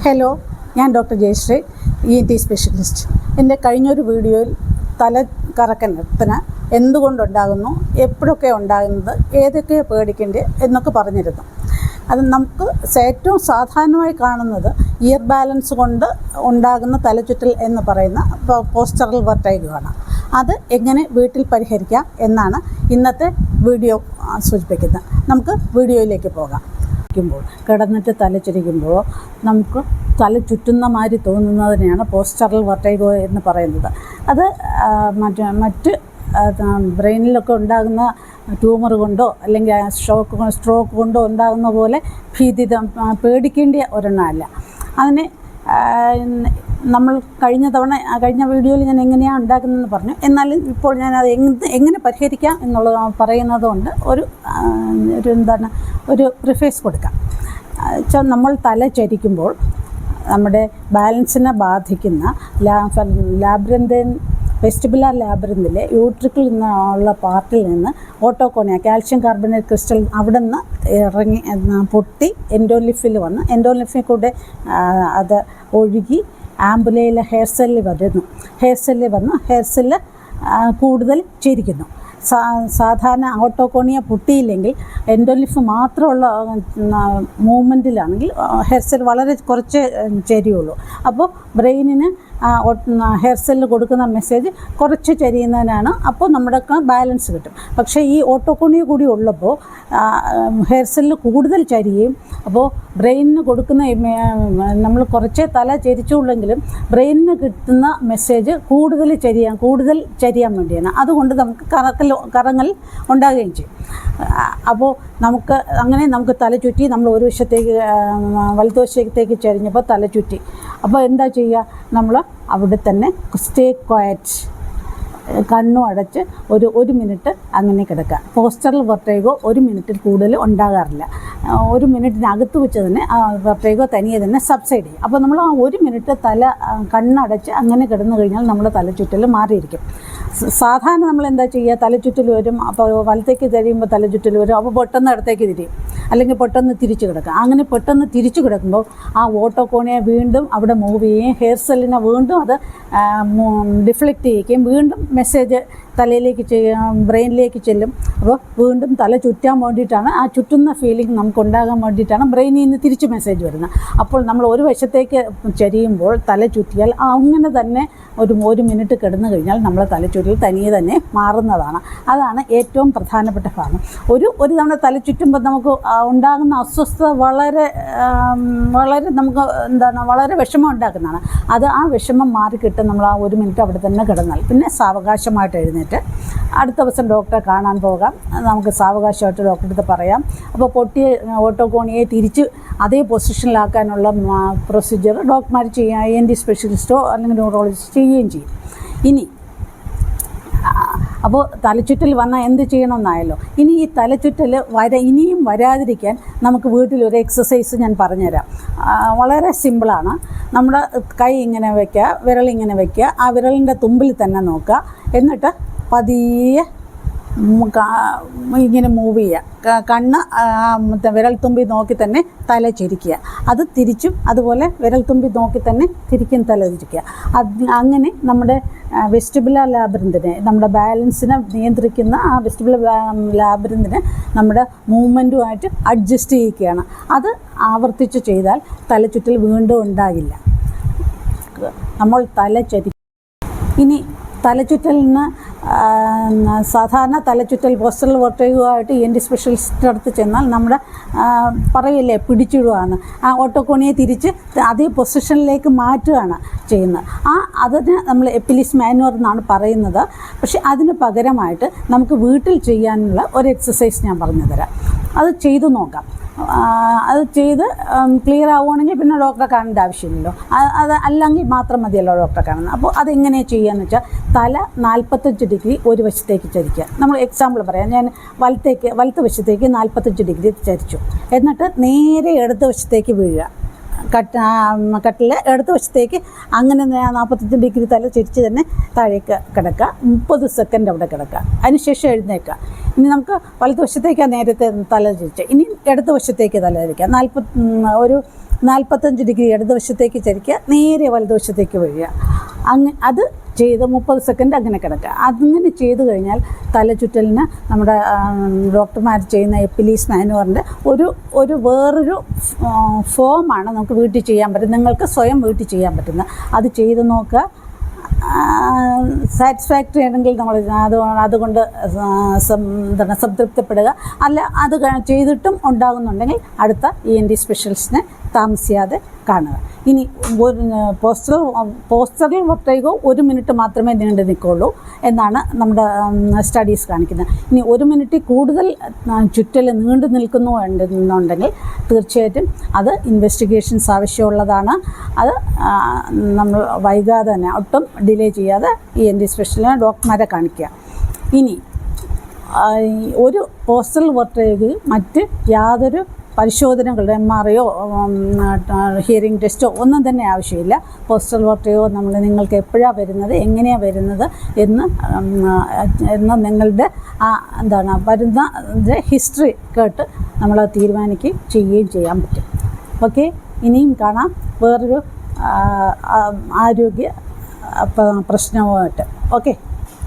Hello, ഞാൻ doctor Jayashree, ENT specialist. എൻ്റെ കഴിഞ്ഞൊരു വീഡിയോയിൽ തല കറക്കത്തിന് എന്തുകൊണ്ടുണ്ടാകുന്നു, എപ്പോഴൊക്കെ ഉണ്ടാകുന്നത്, ഏതൊക്കെ പേടിക്കേണ്ടത് എന്നൊക്കെ പറഞ്ഞിരുന്നു. അത് നമുക്ക് ഏറ്റവും സാധാരണമായി കാണുന്നത് ഇയർ ബാലൻസ് കൊണ്ട് ഉണ്ടാകുന്ന തലചുറ്റൽ എന്ന് പറയുന്ന പോസ്റ്ററൽ വെർട്ടൈഗോ ആണ്. അത് എങ്ങനെ വീട്ടിൽ പരിഹരിക്കാം എന്നാണ് ഇന്നത്തെ വീഡിയോ സൂചിപ്പിക്കുന്നത്. നമുക്ക് വീഡിയോയിലേക്ക് പോകാം. കിടന്നിട്ട് തല ചുരിക്കുമ്പോൾ നമുക്ക് തല ചുറ്റുന്ന മാതിരി തോന്നുന്നതിനെയാണ് പോസ്റ്ററൽ വെർട്ടൈഗോ എന്ന് പറയുന്നത്. അത് മറ്റ് ബ്രെയിനിലൊക്കെ ഉണ്ടാകുന്ന ട്യൂമർ കൊണ്ടോ അല്ലെങ്കിൽ സ്ട്രോക്ക് കൊണ്ടോ ഉണ്ടാകുന്ന പോലെ പേടിക്കേണ്ട ഒരെണ്ണമല്ല. അതിന് നമ്മൾ കഴിഞ്ഞ വീഡിയോയിൽ ഞാൻ എങ്ങനെയാണ് ഉണ്ടാക്കുന്നതെന്ന് പറഞ്ഞു. എന്നാലും ഇപ്പോൾ ഞാനത് എങ്ങനെ പരിഹരിക്കാം എന്നുള്ളത് പറയുന്നത് കൊണ്ട് ഒരു പ്രിഫേസ് കൊടുക്കാം. നമ്മൾ തല ചരിക്കുമ്പോൾ നമ്മുടെ ബാലൻസിനെ ബാധിക്കുന്ന ലാബ്രിന്തൻ വെസ്റ്റിബുലാർ ലാബ്രിന്തിലെ യൂട്രിക്കിൽ നിന്നുള്ള പാർട്ടിൽ നിന്ന് ഓട്ടോകോണിയ കാൽഷ്യം കാർബണേറ്റ് ക്രിസ്റ്റൽ അവിടെ നിന്ന് ഇറങ്ങി പൊട്ടി എൻഡോലിഫിൽ വന്ന് എൻഡോലിഫിൽ കൂടെ അത് ഒഴുകി ആംബുലയിലെ ഹെയർ സെല്ലിൽ വന്ന് ഹെയർ സെല്ല് കൂടുതൽ ചരിക്കുന്നു. സാധാരണ ഓട്ടോകോണിയ പൊട്ടിയില്ലെങ്കിൽ എൻഡോലിഫ് മാത്രമുള്ള മൂവ്മെൻറ്റിലാണെങ്കിൽ ഹെയർ സെൽ വളരെ കുറച്ച് ചരിയുള്ളൂ. അപ്പോൾ ബ്രെയിനിന് ഹെയർ സെല്ല് കൊടുക്കുന്ന മെസ്സേജ് കുറച്ച് ചരിയുന്നതിനാണ്. അപ്പോൾ നമ്മുടെ ബാലൻസ് കിട്ടും. പക്ഷേ ഈ ഓട്ടോകോണിയ കൂടി ഉള്ളപ്പോൾ ഹെയർ സെല്ല് കൂടുതൽ ചരിയും. അപ്പോൾ ബ്രെയിനിന് കൊടുക്കുന്ന നമ്മൾ കുറച്ചേ തല ചരിച്ചുള്ളെങ്കിലും ബ്രെയിനിന് കിട്ടുന്ന മെസ്സേജ് കൂടുതൽ ചരിയാൻ വേണ്ടിയാണ്. അതുകൊണ്ട് നമുക്ക് കറങ്ങൽ ഉണ്ടാകുകയും ചെയ്യും. അപ്പോൾ നമുക്ക് തല ചുറ്റി നമ്മൾ ഒരു വശത്തേക്ക് വലതുവശത്തേക്ക് ചരിഞ്ഞപ്പോൾ തല ചുറ്റി. അപ്പോൾ എന്താ ചെയ്യുക? നമ്മൾ അവിടെ തന്നെ സ്റ്റേ ക്വയറ്റ്, കണ്ണും അടച്ച് ഒരു മിനിറ്റ് അങ്ങനെ കിടക്കുക. പോസ്റ്ററൽ വെർട്ടൈഗോ 1 മിനിറ്റിൽ കൂടുതൽ ഉണ്ടാകാറില്ല. 1 മിനിറ്റിനകത്ത് വെച്ച് തന്നെ ആ വെർട്ടൈഗോ തനിയെ തന്നെ സബ്സൈഡ് ചെയ്യും. അപ്പോൾ നമ്മൾ ആ 1 മിനിറ്റ് കണ്ണടച്ച് അങ്ങനെ കിടന്നു കഴിഞ്ഞാൽ നമ്മുടെ തലചുറ്റൽ മാറിയിരിക്കും. സാധാരണ നമ്മൾ എന്താ ചെയ്യുക? തലചുറ്റൽ വരും, അപ്പോൾ വലത്തേക്ക് തിരിയുമ്പോൾ തലചുറ്റൽ വരും, അപ്പോൾ പെട്ടെന്ന് ഇടത്തേക്ക് തിരിയും, അല്ലെങ്കിൽ പെട്ടെന്ന് തിരിച്ചു കിടക്കുക. അങ്ങനെ പെട്ടെന്ന് തിരിച്ചു കിടക്കുമ്പോൾ ആ ഓട്ടോകോണിയെ വീണ്ടും അവിടെ മൂവ് ചെയ്യുകയും ഹെയർ സെല്ലിനെ വീണ്ടും അത് ഡിഫ്ലക്റ്റ് ചെയ്യുകയും വീണ്ടും മെസ്സേജ് ബ്രെയിനിലേക്ക് ചെല്ലും. അപ്പോൾ വീണ്ടും തല ചുറ്റാൻ വേണ്ടിയിട്ടാണ്, ആ ചുറ്റുന്ന ഫീലിംഗ് നമുക്ക് ഉണ്ടാകാൻ വേണ്ടിയിട്ടാണ് ബ്രെയിനിൽ നിന്ന് തിരിച്ച് മെസ്സേജ് വരുന്നത്. അപ്പോൾ നമ്മൾ ഒരു വശത്തേക്ക് ചരിയുമ്പോൾ തല ചുറ്റിയാൽ അങ്ങനെ തന്നെ ഒരു മിനിറ്റ് കിടന്നു കഴിഞ്ഞാൽ നമ്മളെ തലചുറ്റൽ തനിയെ തന്നെ മാറുന്നതാണ്. അതാണ് ഏറ്റവും പ്രധാനപ്പെട്ട ഭാഗം. ഒരു തവണ തല ചുറ്റുമ്പോൾ നമുക്ക് ഉണ്ടാകുന്ന അസ്വസ്ഥത വളരെ നമുക്ക് വളരെ വിഷമം ഉണ്ടാക്കുന്നതാണ്. ആ വിഷമം മാറിക്കിട്ടും നമ്മൾ ആ 1 മിനിറ്റ് അവിടെ തന്നെ കിടന്നാൽ പിന്നെ സാവകാശമായിട്ട് എഴുന്നേറ്റ് അടുത്ത ദിവസം ഡോക്ടറെ കാണാൻ പോകാം. നമുക്ക് സാവകാശമായിട്ട് ഡോക്ടറെ അടുത്ത് പറയാം. അപ്പോൾ പൊട്ടിയ ഓട്ടോകോണിയെ തിരിച്ച് അതേ പൊസിഷനിലാക്കാനുള്ള പ്രൊസീജിയർ ഡോക്ടർമാർ ചെയ്യുക, ENT സ്പെഷ്യലിസ്റ്റോ അല്ലെങ്കിൽ ന്യൂറോളജിസ്റ്റോ ചെയ്യുകയും ചെയ്യും. അപ്പോൾ തലചുറ്റൽ വന്നാൽ എന്ത് ചെയ്യണമെന്നായല്ലോ. ഇനി ഈ തലചുറ്റൽ ഇനിയും വരാതിരിക്കാൻ നമുക്ക് വീട്ടിലൊരു എക്സസൈസ് ഞാൻ പറഞ്ഞുതരാം. വളരെ സിമ്പിളാണ്. നമ്മുടെ കൈ ഇങ്ങനെ വയ്ക്കുക, വിരലിങ്ങനെ വയ്ക്കുക, ആ വിരലിൻ്റെ തുമ്പിൽ തന്നെ നോക്കുക, എന്നിട്ട് പതിയെ ഇങ്ങനെ മൂവ് ചെയ്യുക. കണ്ണ് വിരൽ തുമ്പി നോക്കി തന്നെ തല ചിരിക്കുക. അത് തിരിച്ചും അതുപോലെ വിരൽ തുമ്പി നോക്കി തന്നെ തല തിരിക്കുക. അങ്ങനെ നമ്മുടെ വെസ്റ്റിബുലാർ ലാബ്രിന്തിനെ, നമ്മുടെ ബാലൻസിനെ നിയന്ത്രിക്കുന്ന ആ വെസ്റ്റിബുലാർ ലാബ്രിന്തിനെ നമ്മുടെ മൂവ്മെൻറ്റുമായിട്ട് അഡ്ജസ്റ്റ് ചെയ്യിക്കുകയാണ്. അത് ആവർത്തിച്ച് ചെയ്താൽ തലചുറ്റൽ വീണ്ടും ഉണ്ടാകില്ല. നമ്മൾ ഇനി തലചുറ്റലിന് സാധാരണ തലചുറ്റൽ പോസ്റ്ററൽ വെർട്ടൈഗോ ആയിട്ട് ENT സ്പെഷ്യലിസ്റ്റ് അടുത്ത് ചെന്നാൽ നമ്മുടെ പറയില്ലേ പിടിച്ചിടുകയാണ്, ആ ഓട്ടോകോണിയെ തിരിച്ച് അതേ പൊസിഷനിലേക്ക് മാറ്റുകയാണ് ചെയ്യുന്നത്. അതിന് നമ്മൾ എപ്പിലിസ് മാനുവർ എന്നാണ് പറയുന്നത്. പക്ഷേ അതിന് പകരമായിട്ട് നമുക്ക് വീട്ടിൽ ചെയ്യാനുള്ള ഒരു എക്സസൈസ് ഞാൻ പറഞ്ഞു തരാം. അത് ചെയ്തു നോക്കാം. അത് ചെയ്ത് ക്ലിയർ ആവുകയാണെങ്കിൽ പിന്നെ ഡോക്ടറെ കാണേണ്ട ആവശ്യമില്ലല്ലോ. അത് അല്ലെങ്കിൽ മാത്രം മതിയല്ലോ ഡോക്ടറെ കാണുന്നത്. അപ്പോൾ അതെങ്ങനെയാണ് ചെയ്യുകയെന്ന് വെച്ചാൽ തല 45 ഡിഗ്രി ഒരു വശത്തേക്ക് ചരിക്കുക. നമ്മൾ എക്സാമ്പിൾ പറയാം. ഞാൻ വലത്ത് വശത്തേക്ക് 45 ഡിഗ്രി ചരിച്ചു, എന്നിട്ട് നേരെ ഇടത് വശത്തേക്ക് വീഴുക. കട്ടിൽ ഇടത് വശത്തേക്ക് അങ്ങനെ 45 ഡിഗ്രി തല തിരിച്ച് തന്നെ താഴേക്ക് കിടക്കുക. 30 സെക്കൻഡ് അവിടെ കിടക്കുക. അതിനുശേഷം എഴുന്നേൽക്കുക. ഇനി നമുക്ക് വലതുവശത്തേക്കാണ് നേരത്തെ തല തിരിച്ച്, ഇനി ഇടത് വശത്തേക്ക് തല തിരിക്കുക. 45 ഡിഗ്രി ഇടതുവശത്തേക്ക് ചരിക്കുക, നേരെ വലതുവശത്തേക്ക് വീഴുക. അത് ചെയ്ത് 30 സെക്കൻഡ് അങ്ങനെ കിടക്കുക. അങ്ങനെ ചെയ്ത് കഴിഞ്ഞാൽ തലചുറ്റലിന് നമ്മുടെ ഡോക്ടർമാർ ചെയ്യുന്ന എപ്പിലീസ് മാനുവറിൻ്റെ വേറൊരു ഫോമാണ് നമുക്ക് വീട്ടിൽ ചെയ്യാൻ പറ്റും. നിങ്ങൾക്ക് സ്വയം വീട്ടിൽ ചെയ്യാൻ പറ്റുന്ന അത് ചെയ്ത് നോക്കുക. സാറ്റിസ്ഫാക്ടറി ആണെങ്കിൽ നമ്മൾ അതുകൊണ്ട് സംതൃപ്തിപ്പെടുക. അല്ല അത് ചെയ്തിട്ടും ഉണ്ടാകുന്നുണ്ടെങ്കിൽ അടുത്ത ENT സ്പെഷ്യലിസ്റ്റിനെ താമസിയാതെ കാണുക. ഇനി പോസ്റ്ററൽ വെർട്ടിഗോ 1 മിനിറ്റ് മാത്രമേ നീണ്ടു നിൽക്കുള്ളൂ എന്നാണ് നമ്മുടെ സ്റ്റഡീസ് കാണിക്കുന്നത്. ഇനി 1 മിനിറ്റിൽ കൂടുതൽ ചുറ്റൽ നീണ്ടു നിൽക്കുന്നു എന്നുണ്ടെങ്കിൽ തീർച്ചയായിട്ടും അത് ഇൻവെസ്റ്റിഗേഷൻസ് ആവശ്യമുള്ളതാണ്. അത് നമ്മൾ വൈകാതെ തന്നെ ഒട്ടും ഡിലേ ചെയ്യാതെ ENT സ്പെഷ്യലിനെ ഡോക്ടർമാരെ കാണിക്കുക. ഇനി ഒരു പോസ്റ്ററൽ വെർട്ടിഗോയ്ക്ക് മറ്റ് യാതൊരു പരിശോധനകളുടെ MRIയോ ഹിയറിംഗ് ടെസ്റ്റോ ഒന്നും തന്നെ ആവശ്യമില്ല. പോസ്റ്ററൽ വെർട്ടിഗോ നിങ്ങൾക്ക് എപ്പോഴാണ് വരുന്നത്, എങ്ങനെയാണ് വരുന്നത് എന്ന് നിങ്ങളുടെ വരുന്ന ഹിസ്റ്ററി കേട്ട് നമ്മൾ തീരുമാനിക്കുകയും ചെയ്യുകയും ചെയ്യാൻ പറ്റും. ഓക്കെ, ഇനിയും കാണാം വേറൊരു ആരോഗ്യ പ്രശ്നവുമായിട്ട്. ഓക്കെ.